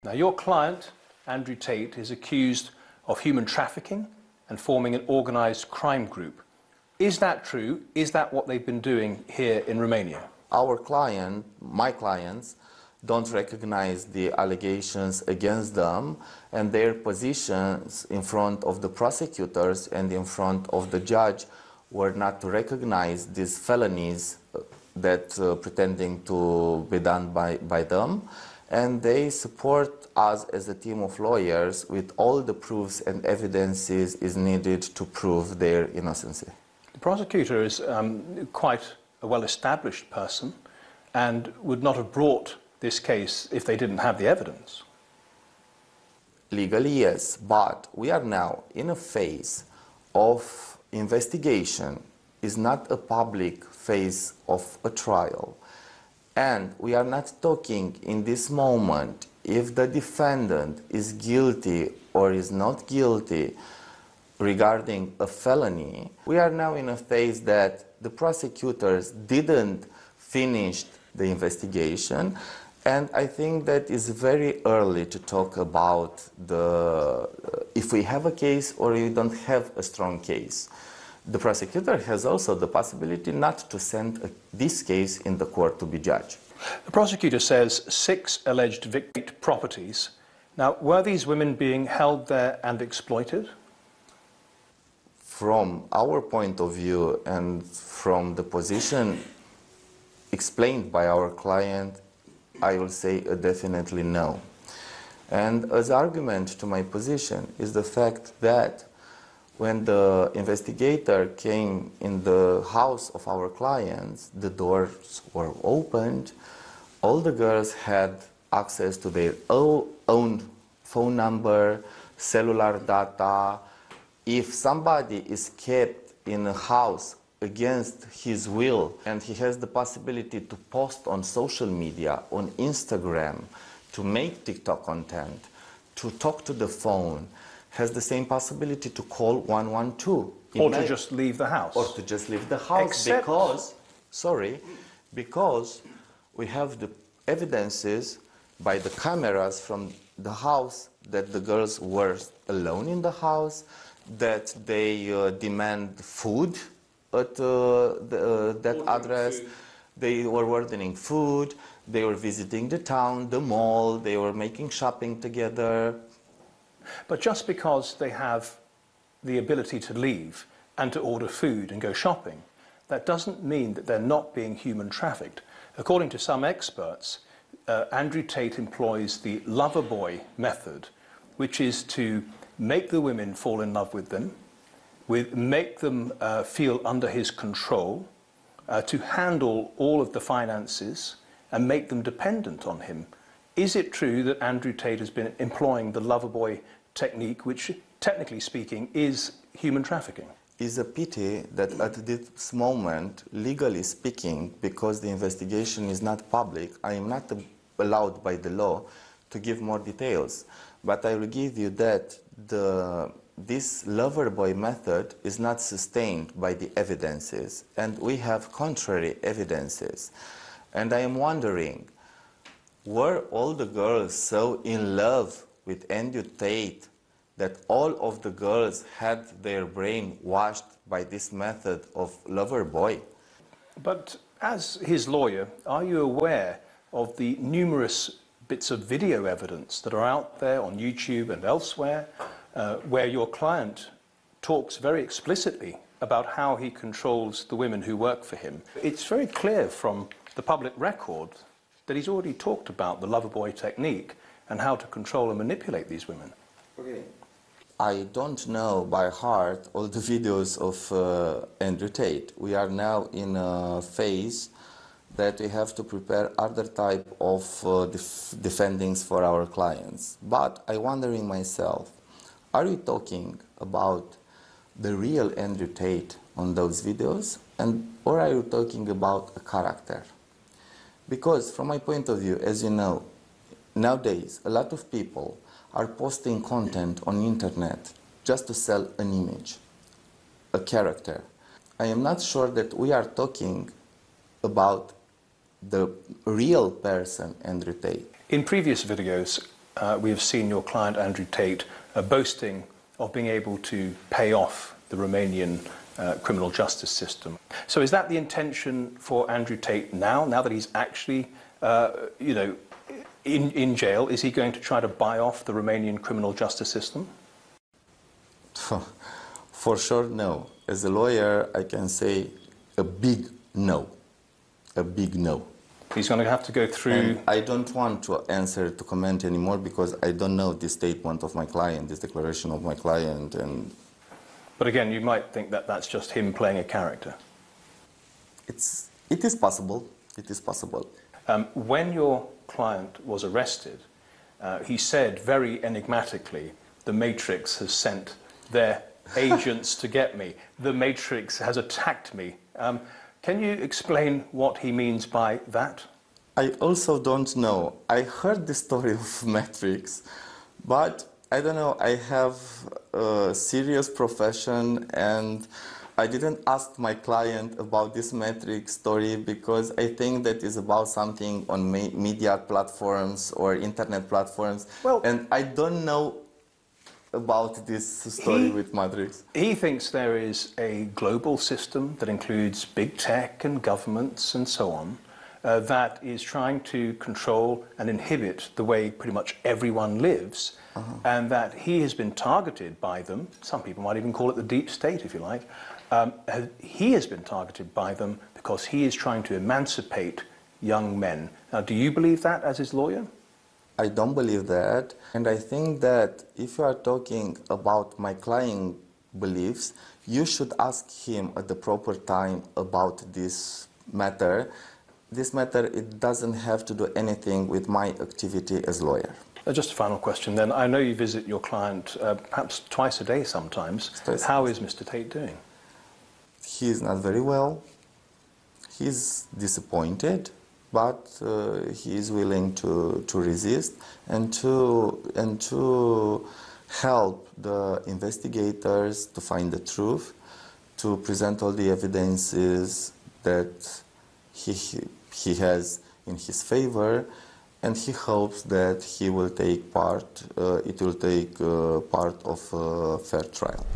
Now, your client, Andrew Tate, is accused of human trafficking and forming an organised crime group. Is that true? Is that what they've been doing here in Romania? Our client, my clients, don't recognize the allegations against them, and their positions in front of the prosecutors and in front of the judge were not to recognize these felonies that pretending to be done by them. And they support us as a team of lawyers with all the proofs and evidences is needed to prove their innocency. The prosecutor is quite a well-established person and would not have brought this case if they didn't have the evidence. Legally, yes, but we are now in a phase of investigation. Is not a public phase of a trial. And we are not talking in this moment if the defendant is guilty or is not guilty regarding a felony. We are now in a phase that the prosecutors didn't finish the investigation, and I think that it's very early to talk about if we have a case or we don't have a strong case. The prosecutor has also the possibility not to send this case in the court to be judged. The prosecutor says 6 alleged victim properties. Now, were these women being held there and exploited? From our point of view and from the position explained by our client, I will say definitely no. And as argument to my position is the fact that when the investigator came in the house of our clients, the doors were opened, all the girls had access to their own phone number, cellular data. If somebody is kept in a house against his will and he has the possibility to post on social media, on Instagram, to make TikTok content, to talk to the phone, has the same possibility to call 112. Or to just leave the house. Or to just leave the house. Because we have the evidences by the cameras from the house that the girls were alone in the house, that they demand food at that address. They were ordering food, they were visiting the town, the mall, they were making shopping together. But just because they have the ability to leave and to order food and go shopping, that doesn't mean that they're not being human trafficked. According to some experts, Andrew Tate employs the lover boy method, which is to make the women fall in love with them, make them feel under his control, to handle all of the finances and make them dependent on him. Is it true that Andrew Tate has been employing the lover boy technique, which, technically speaking, is human trafficking? It's a pity that at this moment, legally speaking, because the investigation is not public, I am not allowed by the law to give more details. But I will give you that this lover boy method is not sustained by the evidences, and we have contrary evidences. And I am wondering, were all the girls so in love with Andrew Tate that all of the girls had their brain washed by this method of lover boy? But as his lawyer, are you aware of the numerous bits of video evidence that are out there on YouTube and elsewhere where your client talks very explicitly about how he controls the women who work for him? It's very clear from the public record that he's already talked about the lover boy technique and how to control and manipulate these women. Okay. I don't know by heart all the videos of Andrew Tate. We are now in a phase that we have to prepare other type of defendings for our clients. But I wondering myself, are we talking about the real Andrew Tate on those videos, or are you talking about a character? Because from my point of view, as you know, nowadays a lot of people are posting content on internet just to sell an image, a character. I am not sure that we are talking about the real person, Andrew Tate. In previous videos, we have seen your client Andrew Tate boasting of being able to pay off the Romanian criminal justice system. So is that the intention for Andrew Tate now that he's actually, in jail? Is he going to try to buy off the Romanian criminal justice system? For sure, no. As a lawyer, I can say a big no. A big no. He's going to have to go through... And I don't want to comment anymore because I don't know the statement of my client, this declaration of my client. But again, you might think that that's just him playing a character. It is possible. It is possible. When your client was arrested, he said very enigmatically, "The Matrix has sent their agents to get me. The Matrix has attacked me." Can you explain what he means by that? I also don't know. I heard the story of Matrix, but I don't know. I have a serious profession and I didn't ask my client about this Matrix story because I think that is about something on media platforms or internet platforms. Well, and I don't know about this story with Matrix. He thinks there is a global system that includes big tech and governments and so on that is trying to control and inhibit the way pretty much everyone lives, and that he has been targeted by them. Some people might even call it the deep state, if you like. He has been targeted by them because he is trying to emancipate young men. Now, do you believe that as his lawyer? I don't believe that, and I think that if you are talking about my client beliefs, you should ask him at the proper time about this matter. This matter, it doesn't have to do anything with my activity as lawyer. Just a final question then. I know you visit your client perhaps twice a day sometimes. How is Mr. Tate doing? He is not very well. He's disappointed, but he is willing to resist and to help the investigators to find the truth, to present all the evidences that he has in his favor, and he hopes that he will take part, it will take part of a fair trial.